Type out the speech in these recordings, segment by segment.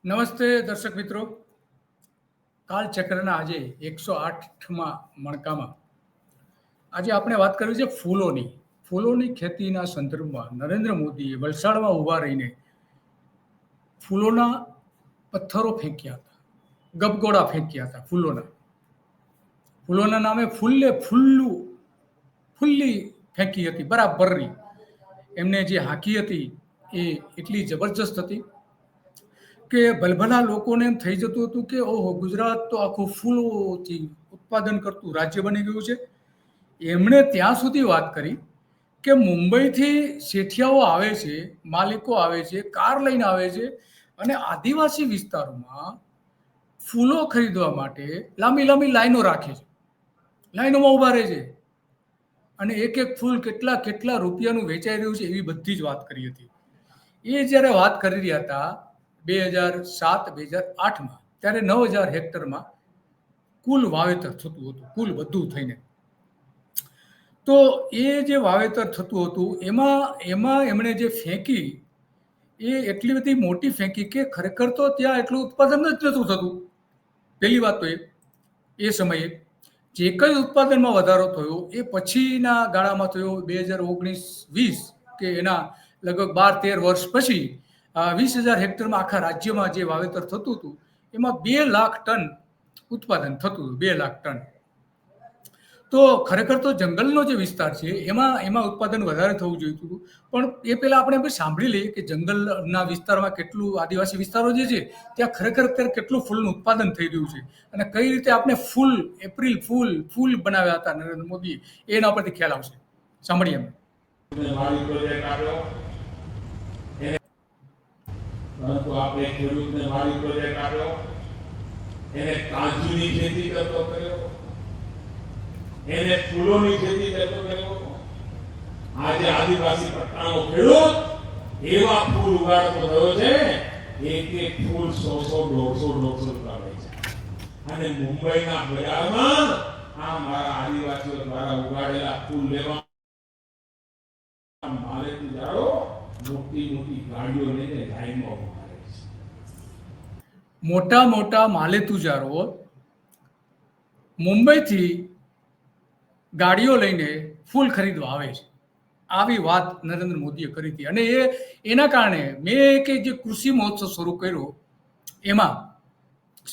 નમસ્તે દર્શક મિત્રો. કાળચક્રના આજે 108માં મણકામાં આજે આપણે વાત કરવી છે ફૂલોની ખેતીના સંદર્ભમાં નરેન્દ્ર મોદીએ વલસાડમાં ઊભા રહીને ફૂલોના પથ્થરો ફેંક્યા હતા, ગબગોળા ફેંક્યા હતા. ફૂલોના નામે ફુલ્લી ફેંકી હતી બરાબરની. એમને જે હાંકી હતી એ એટલી જબરજસ્ત હતી કે ભલભલા લોકોને એમ થઈ જતું હતું કે ઓહો, ગુજરાત તો આખું ફૂલોથી ઉત્પાદન કરતું રાજ્ય બની ગયું છે. એમણે ત્યાં સુધી વાત કરી કે મુંબઈથી શેઠિયાઓ આવે છે, માલિકો આવે છે, કાર લઈને આવે છે અને આદિવાસી વિસ્તારોમાં ફૂલો ખરીદવા માટે લાંબી લાંબી લાઈનો રાખે છે, લાઈનોમાં ઊભા રહે છે અને એક એક ફૂલ કેટલા કેટલા રૂપિયાનું વેચાઈ રહ્યું છે એવી બધી જ વાત કરી હતી. એ જ્યારે વાત કરી રહ્યા હતા 2007-2008માં, ત્યારે 9,000 હેક્ટરમાં કુલ વાવેતર થતું હતું, કુલ બધું થઈને. તો એ જે વાવેતર થતું હતું એમાં એમણે જે ફેંકી એ એટલી બધી મોટી ફેંકી કે ખરેખર તો ત્યાં એટલું ઉત્પાદન જ નહોતું થતું. પહેલી વાત તો એ સમયે જે કંઈ ઉત્પાદનમાં વધારો થયો એ પછીના ગાળામાં થયો 2019-20 કે એના લગભગ 12-13 વર્ષ પછી 20,000 હેક્ટરમાં આખા રાજ્યમાં જે વાવેતર થતું હતું એમાં 2 લાખ ટન ઉત્પાદન થતું હતું, 2 લાખ ટન. તો ખરેખર તો જંગલનો જે વિસ્તાર છે એમાં ઉત્પાદન વધારે થવું જોઈતું હતું. પણ એ પહેલા આપણે સાંભળી લઈએ કે જંગલના વિસ્તારમાં કેટલું, આદિવાસી વિસ્તારો જે છે ત્યાં ખરેખર અત્યારે કેટલું ફૂલનું ઉત્પાદન થઈ રહ્યું છે અને કઈ રીતે આપણે ફૂલ બનાવ્યા હતા નરેન્દ્ર મોદીએ, એના પરથી ખ્યાલ આવશે. સાંભળીએ અમે. પરંતુ આપણે ખેડૂતને મારી પ્રોજેક્ટ આપ્યો, એને કાજુની ખેતી કરતો કર્યો, એને ફૂલોની ખેતી કરતો કર્યો. આજે આદિવાસી પટ્ટાનો ખેડૂત એવા ફૂલ ઉગાડતો થયો છે, એક એક ફૂલ 100-150 રૂપિયા વેચે છે. અને મુંબઈના બજારમાં આ મારા આદિવાસીઓ દ્વારા ઉગાડેલા ફૂલ લેવા મારે જાડો મોટી ગાડીઓ લઈને લાઈનમાં ઉભા રહે છે. મોટા માલેતુજારો મુંબઈથી ગાડીઓ લઈને ફૂલ ખરીદવા આવે છે, આવી વાત નરેન્દ્ર મોદીએ કરી હતી. અને એના કારણે મેં કે જે કૃષિ મહોત્સવ શરૂ કર્યો એમાં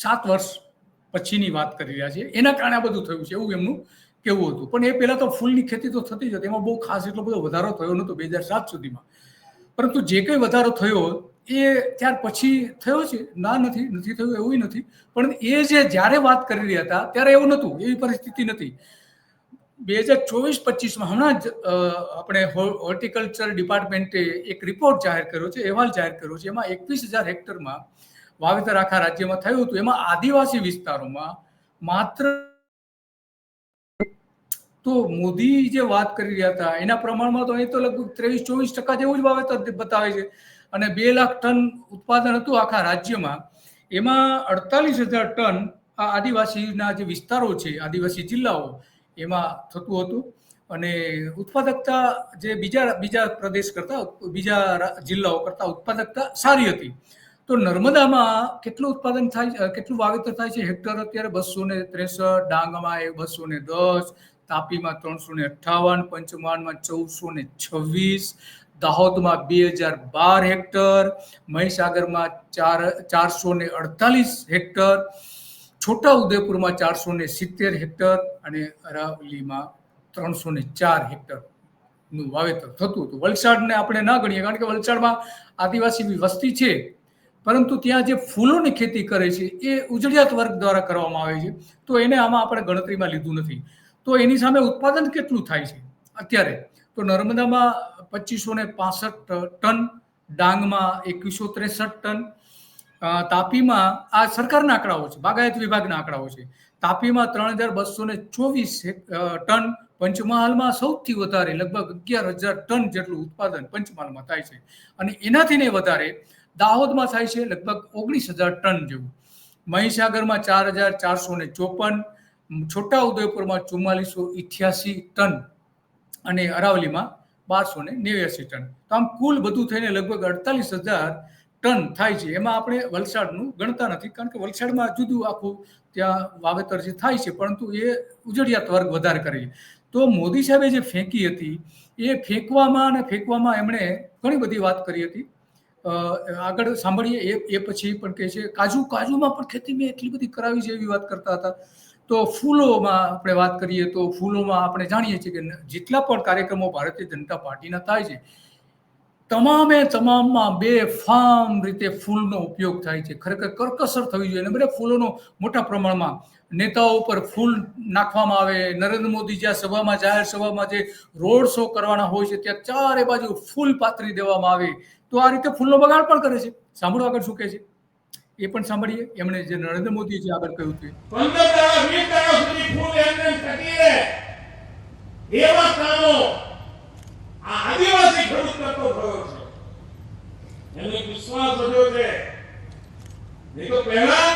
7 વર્ષ પછીની વાત કરી રહ્યા છે, એના કારણે આ બધું થયું છે એવું એમનું કહેવું હતું. પણ એ પહેલા તો ફૂલની ખેતી તો થતી જ હતી, એમાં બહુ ખાસ એટલો બધો વધારો થયો નહોતો 2007 સુધીમાં. પરંતુ જે કંઈ વધારો થયો એ ત્યાર પછી થયો છે, નથી થયું એવું નથી. પણ એ જે જ્યારે વાત કરી રહ્યા હતા ત્યારે એવું નહોતું, એવી પરિસ્થિતિ નથી. 2024-25માં હમણાં જ આપણે હોર્ટિકલ્ચર ડિપાર્ટમેન્ટે એક રિપોર્ટ જાહેર કર્યો છે, અહેવાલ જાહેર કર્યો છે. એમાં 21,000 હેક્ટરમાં વાવેતર આખા રાજ્યમાં થયું હતું. એમાં આદિવાસી વિસ્તારોમાં માત્ર, તો મોદી જે વાત કરી રહ્યા હતા એના પ્રમાણમાં તો અહીં તો લગભગ 23-24% જેવું જ વાવેતર બતાવે છે. અને 2 લાખ ટન ઉત્પાદન હતું આખા રાજ્યમાં. એમાં 48,000 ટન આ આદિવાસીના જે વિસ્તારો છે, આદિવાસી જિલ્લાઓ, એમાં થતું હતું. અને ઉત્પાદકતા જે બીજા પ્રદેશ કરતા, બીજા જિલ્લાઓ કરતા ઉત્પાદકતા સારી હતી. તો નર્મદામાં કેટલું ઉત્પાદન થાય, કેટલું વાવેતર થાય છે હેક્ટર અત્યારે? 263, ડાંગમાં 210, તાપીમાં 358, પંચમહાલમાં 1,426, દાહોદમાં 2,012 હેક્ટર, મહીસાગરમાં 448 હેક્ટર, છોટાઉદેપુરમાં 470 હેક્ટર અને અરાવલીમાં 304 હેક્ટરનું વાવેતર થતું હતું. વલસાડને આપણે ના ગણીએ કારણ કે વલસાડમાં આદિવાસી વસ્તી છે, પરંતુ ત્યાં જે ફૂલોની ખેતી કરે છે એ ઉજળિયાત વર્ગ દ્વારા કરવામાં આવે છે, તો એને આમાં આપણે ગણતરીમાં લીધું નથી. તો એની સામે ઉત્પાદન કેટલું થાય છે અત્યારે? તો નર્મદામાં 2,565 ટન, ડાંગમાં 2,163 ટન, તાપીમાં, આ સરકારના આંકડાઓ છે, બાગાયત વિભાગના આંકડાઓ છે, તાપીમાં 3,224 ટન, પંચમહાલમાં સૌથી વધારે લગભગ 11,000 ટન જેટલું ઉત્પાદન પંચમહાલમાં થાય છે. અને એનાથી વધારે દાહોદમાં થાય છે લગભગ 19,000 ટન જેવું, મહીસાગરમાં 4,454, છોટાઉદેપુરમાં 4,488 ટન અને અરાવલીમાં 1,289 ટન. તો આમ કુલ બધું થઈને લગભગ 48,000 ટન થાય છે એમાં આપણે વલસાડનું ગણતા નથી, કારણ કે વલસાડમાં જુદું આખું ત્યાં વાવેતર જે થાય છે, પરંતુ એ ઉજળિયાત વર્ગ વધારે કરે છે. તો મોદી સાહેબે જે ફેંકી હતી એ ફેંકવામાં એમણે ઘણી બધી વાત કરી હતી. આગળ સાંભળીએ એ પછી પણ કહે છે કાજુમાં પણ ખેતી મેં એટલી બધી કરાવી છે એવી વાત કરતા હતા. તો ફૂલોમાં આપણે વાત કરીએ તો ફૂલોમાં આપણે જાણીએ છીએ કે જેટલા પણ કાર્યક્રમો ભારતીય જનતા પાર્ટીના થાય છે તમામમાં બેફામ રીતે ફૂલનો ઉપયોગ થાય છે. ખરેખર કરકસર થવી જોઈએ અને બધા ફૂલોનો મોટા પ્રમાણમાં નેતાઓ પર ફૂલ નાખવામાં આવે. નરેન્દ્ર મોદી જ્યાં સભામાં, જાહેર સભામાં જે રોડ શો કરવાના હોય છે ત્યાં ચારે બાજુ ફૂલ પાથરી દેવામાં આવે. તો આ રીતે ફૂલનો બગાડ પણ કરે છે. સાંભળો આગળ શું કહે છે એ પણ સાંભળીએ. એમણે જે નરેન્દ્ર મોદી જે આગળ કહ્યું હતું 15-20 સુધી ફૂલ એમને ટકી રહે એવા કામો આ આદિવાસી ખેડૂત કરતો થયો છે. એમને વિશ્વાસ વધ્યો છે. નહીં તો પહેલા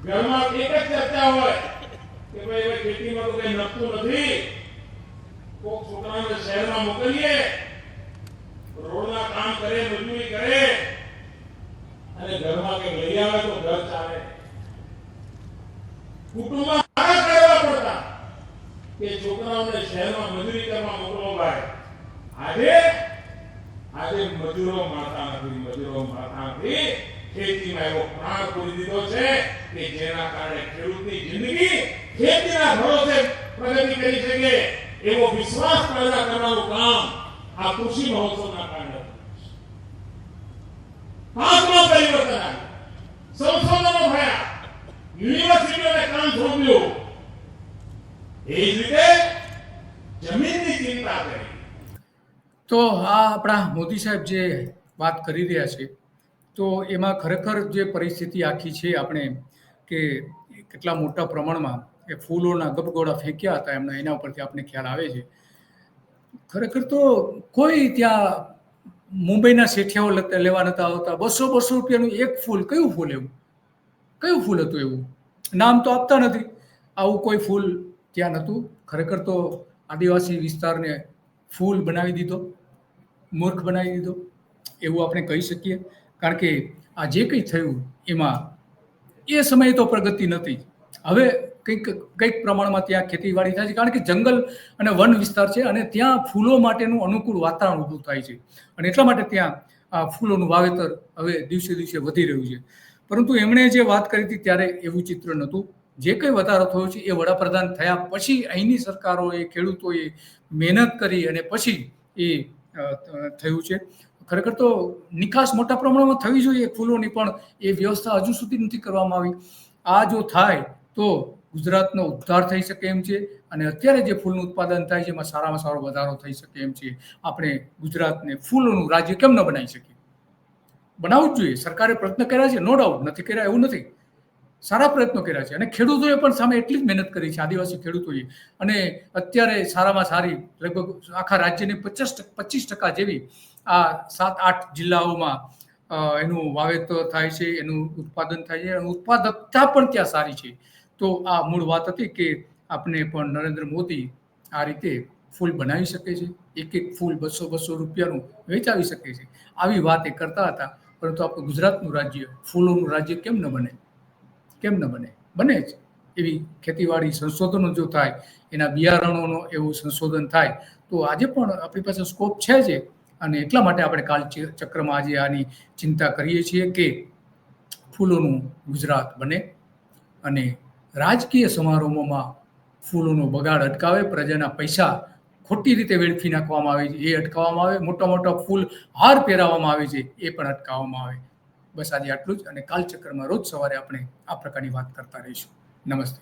ઘરમાં એક જ ચર્ચા હોય કે ભાઈ હવે ખેતીમાં તો કઈ નડતું નથી, કોક છોકરાને શહેરમાં મોકલીએ, રોડના કામ કરે, મજૂરી કરે અને ઘરમાં કંઈક લઈ આવે તો ઘર ચાલે. કુટુંબમાં હારા કરવા પડતા કે છોકરાઓને શહેરમાં મજૂરી કરવા મોકલો ભાઈ. આજે મજૂરો મળતા નથી. ખેતીમાં એવો પ્રાણ પૂરી દીધો છે કે જેના કારણે ખેડૂતની જિંદગી ખેતીના ભરોસે પ્રગતિ કરી શકે એવો વિશ્વાસ પેદા કરવાનું કામ આ કૃષિ મહોત્સવના કારણે પાંચમા પરિવર્તન આવ્યું. સંશોધનો થયા, યુનિવર્સિટીઓને કામ સોંપ્યું. એ જ રીતે જમીનની ચિંતા કરી. તો આ આપણા મોદી સાહેબ જે વાત કરી રહ્યા છે તો એમાં ખરેખર જે પરિસ્થિતિ આખી છે આપણે કે કેટલા મોટા પ્રમાણમાં એ ફૂલોના ગબગોળા ફેંક્યા હતા એમના, એના ઉપરથી આપણે ખ્યાલ આવે છે. ખરેખર તો કોઈ ત્યાં મુંબઈના શેઠિયાઓ લેવા નતા આવતા. 200 રૂપિયાનું એક ફૂલ. કયું ફૂલ હતું એવું? નામ તો આપતા નથી. આવું કોઈ ફૂલ ત્યાં નહોતું. ખરેખર તો આદિવાસી વિસ્તારને ફૂલ બનાવી દીધો, મૂર્ખ બનાવી દીધો એવું આપણે કહી શકીએ. કારણ કે આ જે કંઈ થયું એમાં એ સમયે તો પ્રગતિ નથી. હવે કંઈક પ્રમાણમાં ત્યાં ખેતીવાડી થાય છે, કારણ કે જંગલ અને વન વિસ્તાર છે અને ત્યાં ફૂલો માટેનું અનુકૂળ વાતાવરણ ઊભું થાય છે અને એટલા માટે ત્યાં આ ફૂલોનું વાવેતર હવે દિવસે દિવસે વધી રહ્યું છે. પરંતુ એમણે જે વાત કરી હતી ત્યારે એવું ચિત્ર નહોતું. જે કંઈ વધારો થયો છે એ વડાપ્રધાન થયા પછી અહીંની સરકારોએ, ખેડૂતોએ મહેનત કરી અને પછી એ થયું છે. ખરેખર તો નિકાસ મોટા પ્રમાણમાં થવી જોઈએ ફૂલોની, પણ એ વ્યવસ્થા હજુ સુધી નથી કરવામાં આવી. આ જો થાય તો ગુજરાતનો ઉદ્ધાર થઈ શકે એમ છે અને અત્યારે જે ફૂલનું ઉત્પાદન થાય છે એમાં સારામાં સારો વધારો થઈ શકે એમ છે. આપણે ગુજરાતને ફૂલોનું રાજ્ય કેમ ન બનાવી શકીએ? બનાવવું જ જોઈએ. સરકારે પ્રયત્ન કર્યા છે, નો ડાઉટ, નથી કર્યા એવું નથી. સારા પ્રયત્નો કર્યા છે અને ખેડૂતોએ પણ સામે એટલી જ મહેનત કરી છે, આદિવાસી ખેડૂતોએ. અને અત્યારે સારામાં સારી લગભગ આખા રાજ્યની 25% જેવી આ 7-8 જિલ્લાઓમાં એનું વાવેતર થાય છે, એનું ઉત્પાદન થાય છે અને ઉત્પાદકતા પણ ત્યાં સારી છે. તો આ મૂળ વાત હતી કે આપણે પણ નરેન્દ્ર મોદી આ રીતે ફૂલ બનાવી શકે છે, એક ફૂલ 200 રૂપિયાનું વેચાવી શકે છે, આવી વાત એ કરતા હતા. પરંતુ આપણું ગુજરાતનું રાજ્ય ફૂલોનું રાજ્ય કેમ ન બને? બને જ. એવી ખેતીવાડી સંશોધનો જો થાય, એના બિયારણોનો એવું સંશોધન થાય તો આજે પણ આપણી પાસે સ્કોપ છે જ. અને એટલા માટે આપણે કાલચક્રમાં આજે આની ચિંતા કરીએ છીએ કે ફૂલોનું ગુજરાત બને અને રાજકીય સમારોહોમાં ફૂલોનો બગાડ અટકાવે, પ્રજાના પૈસા ખોટી રીતે વેડફી નાખવામાં આવે છે એ અટકાવવામાં આવે, મોટા ફૂલ હાર પહેરાવવામાં આવે છે એ પણ અટકાવવામાં આવે. બસ આજે આટલું જ અને કાલચક્રમાં રોજ સવારે આપણે આ પ્રકારની વાત કરતા રહીશું. નમસ્તે.